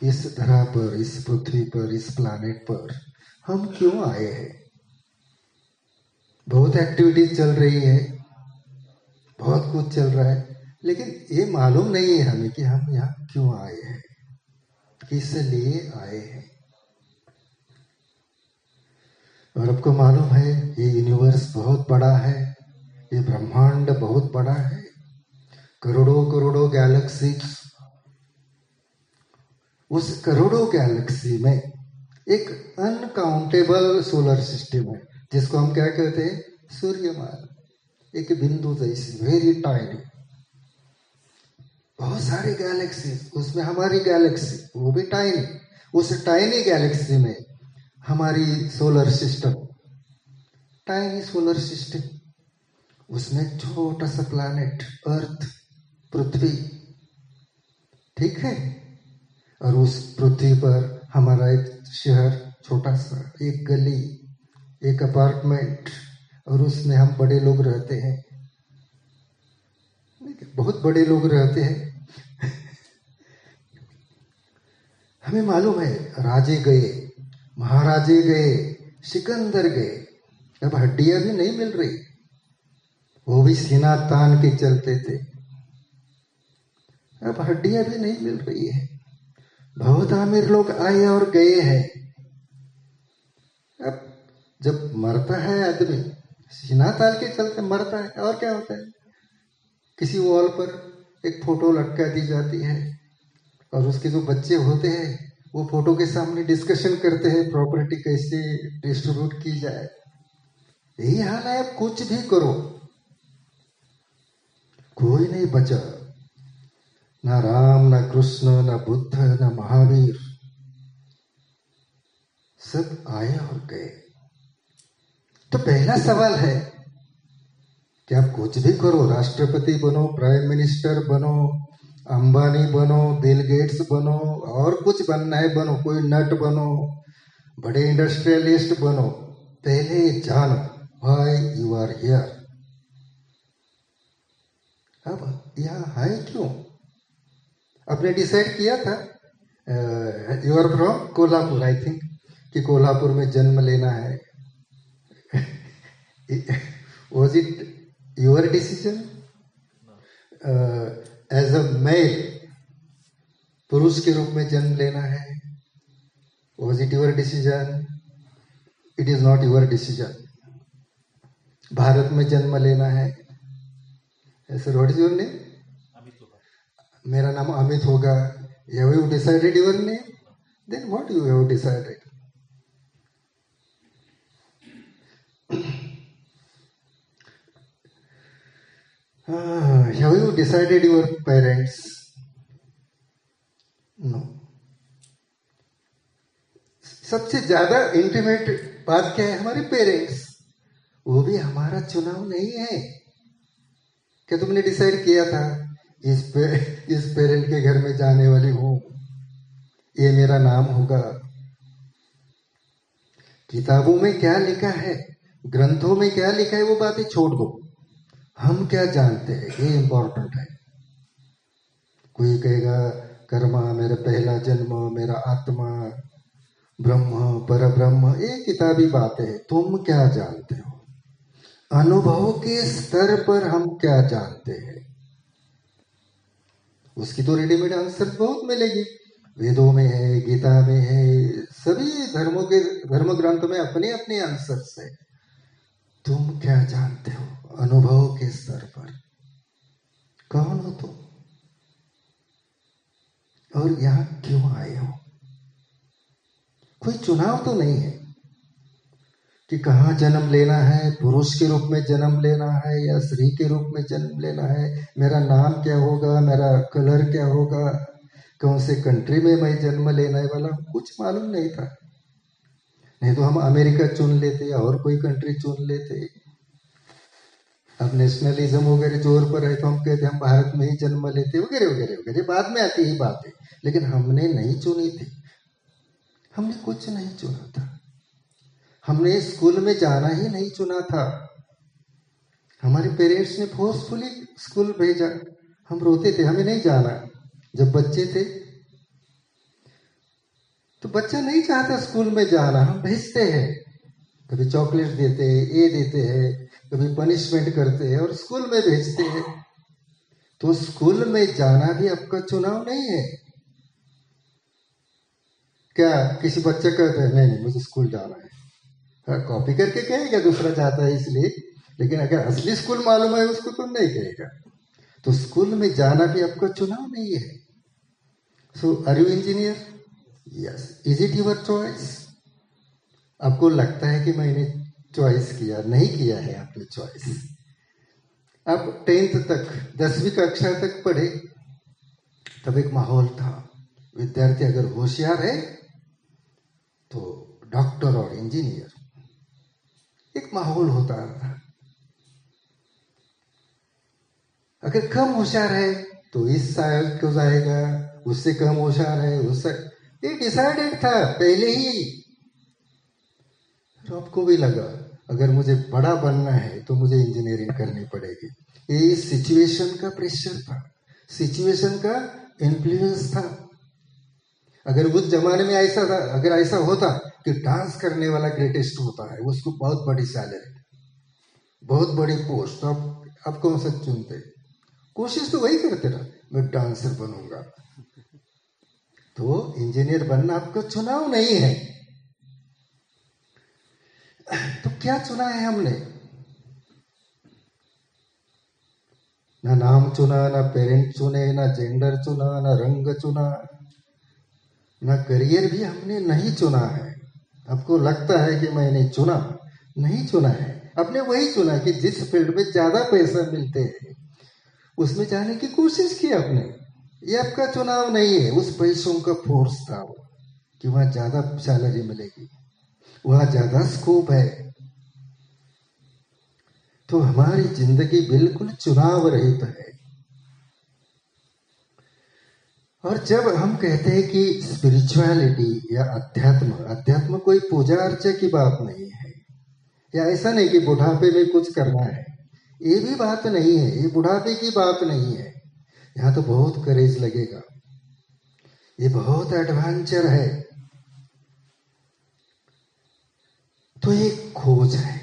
इस धरा पर, इस पृथ्वी पर, इस प्लानेट पर हम क्यों आए हैं। बहुत एक्टिविटीज चल रही है, बहुत कुछ चल रहा है, लेकिन ये मालूम नहीं है हमें कि हम यहाँ क्यों आए हैं, किस लिए आए हैं। और आपको मालूम है ये यूनिवर्स बहुत बड़ा है, ये ब्रह्मांड बहुत बड़ा है, करोड़ों करोड़ों गैलेक्सीज। उस करोड़ों गैलेक्सी में एक अनकाउंटेबल सोलर सिस्टम है जिसको हम क्या कहते हैं, सूर्यमान। एक बिंदु जैसी, वेरी टाइनी। बहुत सारी गैलेक्सी, उसमें हमारी गैलेक्सी वो भी टाइनी। उस टाइनी गैलेक्सी में हमारी solar system, tiny solar system, उसमें छोटा सा प्लैनेट अर्थ, पृथ्वी, ठीक है। और उस पृथ्वी पर हमारा एक शहर, छोटा सा एक गली, एक अपार्टमेंट, और उसमें हम बड़े लोग रहते हैं, बहुत बड़े लोग रहते हैं। हमें मालूम है राजे गए, महाराजे गए, सिकंदर गए, अब हड्डियां भी नहीं मिल रही, वो भी सीना तान के चलते थे, अब हड्डियां भी नहीं मिल रही है। बहुत अमीर लोग आए और गए हैं। अब जब मरता है आदमी, सीना तान के चलते मरता है, और क्या होता है, किसी वॉल पर एक फोटो लटका दी जाती है, और उसके जो बच्चे होते हैं वो फोटो के सामने डिस्कशन करते हैं प्रॉपर्टी कैसे डिस्ट्रीब्यूट की जाए। यही हाल है, अब कुछ भी करो कोई नहीं बचा, ना राम, ना कृष्ण, ना बुद्ध, ना महावीर, सब आए और गए। तो पहला सवाल है कि आप कुछ भी करो, राष्ट्रपति बनो, प्राइम मिनिस्टर बनो, अंबानी बनो, बिल गेट्स बनो, और कुछ बनना है बनो, कोई नट बनो, बड़े इंडस्ट्रियलिस्ट बनो, पहले जानो व्हाई यू आर हियर। अब यहाँ है क्यों, आपने डिसाइड किया था। You are from Kolhapur, I think, कि कोल्हापुर में जन्म लेना है। Was it your decision as a male, पुरुष के रूप में जन्म लेना है? Was it your decision? It is not your decision. Bharat में जन्म लेना है। Sir what is your name? मेरा नाम अमित होगा। Have you decided your name? Then what you have decided? Have you decided your parents? No. सबसे ज्यादा इंटीमेट बात क्या है, हमारे पेरेंट्स। वो भी हमारा चुनाव नहीं है। क्या तुमने डिसाइड किया था इस पेरेंट के घर में जाने वाली हूं, ये मेरा नाम होगा? किताबों में क्या लिखा है, ग्रंथों में क्या लिखा है, वो बातें छोड़ दो। हम क्या जानते हैं, ये इंपॉर्टेंट है। कोई कहेगा कर्मा, मेरा पहला जन्म, मेरा आत्मा, ब्रह्म, पर ब्रह्म, ये किताबी बातें है। तुम क्या जानते हो? अनुभव के स्तर पर हम क्या जानते हैं, उसकी तो रेडीमेड आंसर बहुत मिलेगी। वेदों में है, गीता में है, सभी धर्मों के धर्म ग्रंथ में अपने अपने आंसर्स है। तुम क्या जानते हो अनुभव के स्तर पर? कौन हो तुम, और यहां क्यों आए हो? कोई चुनाव तो नहीं है कि कहाँ जन्म लेना है, पुरुष के रूप में जन्म लेना है या स्त्री के रूप में जन्म लेना है, मेरा नाम क्या होगा, मेरा कलर क्या होगा, कौन से कंट्री में मैं जन्म लेने वाला, कुछ मालूम नहीं था। नहीं तो हम अमेरिका चुन लेते और कोई कंट्री चुन लेते। अब नेशनलिज्म वगैरह जोर पर है तो हम कहते हम भारत में ही जन्म लेते, वगैरह वगैरह वगैरह, बाद में आती ही बात है। लेकिन हमने नहीं चुनी थी, हमने कुछ नहीं चुना था। हमने स्कूल में जाना ही नहीं चुना था, हमारे पेरेंट्स ने फोर्सफुली स्कूल भेजा। हम रोते थे, हमें नहीं जाना जब बच्चे थे। तो बच्चा नहीं चाहता स्कूल में जाना, हम भेजते हैं, कभी चॉकलेट देते हैं, ये देते हैं, कभी पनिशमेंट करते हैं और स्कूल में भेजते हैं। तो स्कूल में जाना भी आपका चुनाव नहीं है क्या? किसी बच्चे कहते हैं नहीं नहीं मुझे स्कूल जाना है, हाँ, कॉपी करके कहेगा दूसरा चाहता है इसलिए, लेकिन अगर असली स्कूल मालूम है उसको तो नहीं कहेगा। तो स्कूल में जाना भी आपका चुनाव नहीं है। So are you engineer? Yes. Is it your choice? आपको लगता है कि मैंने चॉइस किया? नहीं किया है आपने चॉइस। आप 10th तक, 10वीं कक्षा तक पढ़े, तब एक माहौल था, विद्यार्थी अगर होशियार है तो डॉक्टर और इंजीनियर, एक माहौल होता था। अगर कम होशियार है तो इस साइड को जाएगा, उससे कम होशियार है उससे, ये डिसाइडेड था पहले ही। तो आपको भी लगा अगर मुझे बड़ा बनना है तो मुझे इंजीनियरिंग करनी पड़ेगी। ये सिचुएशन का प्रेशर था, सिचुएशन का इन्फ्लुएंस था। अगर उस जमाने में ऐसा था, अगर ऐसा होता कि डांस करने वाला ग्रेटेस्ट होता है, उसको बहुत बड़ी सैलरी, बहुत बड़ी पोस्ट, तो आप कौन सा चुनते? कोशिश तो वही करते ना, मैं डांसर बनूंगा। तो इंजीनियर बनना आपका चुनाव नहीं है। तो क्या चुना है हमने? ना नाम चुना, ना पेरेंट चुने, ना जेंडर चुना, ना रंग चुना, ना करियर भी हमने नहीं चुना है। आपको लगता है कि मैंने चुना, नहीं चुना है। आपने वही चुना कि जिस फील्ड में ज्यादा पैसा मिलते हैं उसमें जाने की कोशिश की आपने। ये आपका चुनाव नहीं है, उस पैसों का फोर्स था वो, कि वहां ज्यादा सैलरी मिलेगी, वहां ज्यादा स्कोप है। तो हमारी जिंदगी बिल्कुल चुनाव रहित है। और जब हम कहते हैं कि स्पिरिचुअलिटी या अध्यात्म, अध्यात्म कोई पूजा अर्चा की बात नहीं है, या ऐसा नहीं कि बुढ़ापे में कुछ करना है, ये भी बात नहीं है, ये बुढ़ापे की बात नहीं है। यहाँ तो बहुत करेज लगेगा, ये बहुत एडवेंचर है। तो ये खोज है,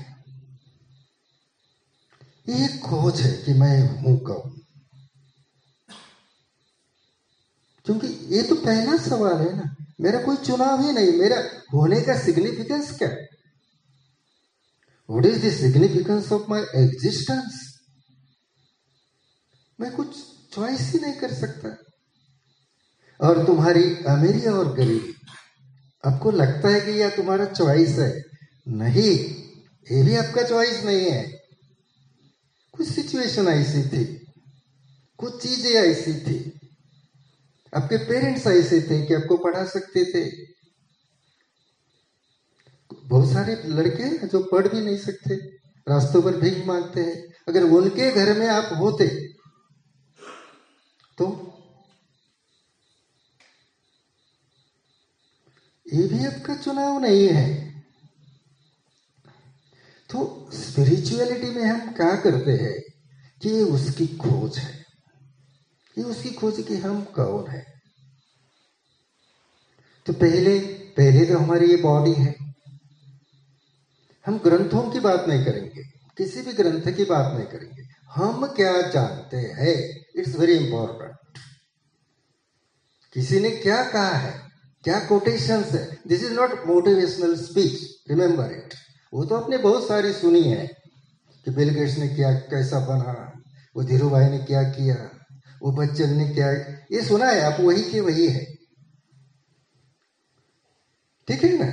ये खोज है कि मैं हूं कौन। क्योंकि ये तो पहला सवाल है ना, मेरा कोई चुनाव ही नहीं, मेरा होने का सिग्निफिकेंस क्या है? What is the significance of my existence? मैं कुछ चॉइस ही नहीं कर सकता। और तुम्हारी अमीरी और गरीबी, आपको लगता है कि यह तुम्हारा चॉइस है? नहीं, ये भी आपका चॉइस नहीं है। कुछ सिचुएशन ऐसी थी, कुछ चीजें ऐसी थी, आपके पेरेंट्स ऐसे थे कि आपको पढ़ा सकते थे। बहुत सारे लड़के हैं जो पढ़ भी नहीं सकते, रास्तों पर भीख मांगते हैं। अगर उनके घर में आप होते तो ये भी आपका चुनाव नहीं है। तो स्पिरिचुअलिटी में हम क्या करते हैं कि ये उसकी खोज है, ये उसकी खोज कि हम कौन है। तो पहले तो हमारी ये बॉडी है। हम ग्रंथों की बात नहीं करेंगे, किसी भी ग्रंथ की बात नहीं करेंगे, हम क्या जानते हैं, इट्स वेरी इंपॉर्टेंट। किसी ने क्या कहा है, क्या कोटेशंस है। This is not motivational speech, remember it. वो तो आपने बहुत सारी सुनी है कि बिल गेट्स ने क्या कैसा बना, वो धीरू भाई ने क्या किया, वो बच्चन ने क्या, ये सुना है आप, वही के वही है, ठीक है ना।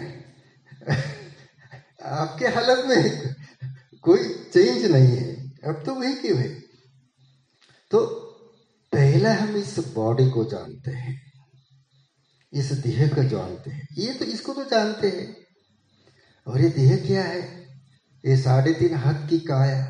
आपके हालत में कोई चेंज नहीं है, अब तो वही के वही। तो पहला हम इस बॉडी को जानते हैं, इस देह को जानते हैं, ये तो इसको तो जानते हैं। और ये देह क्या है? ये 3.5 हाथ की काया,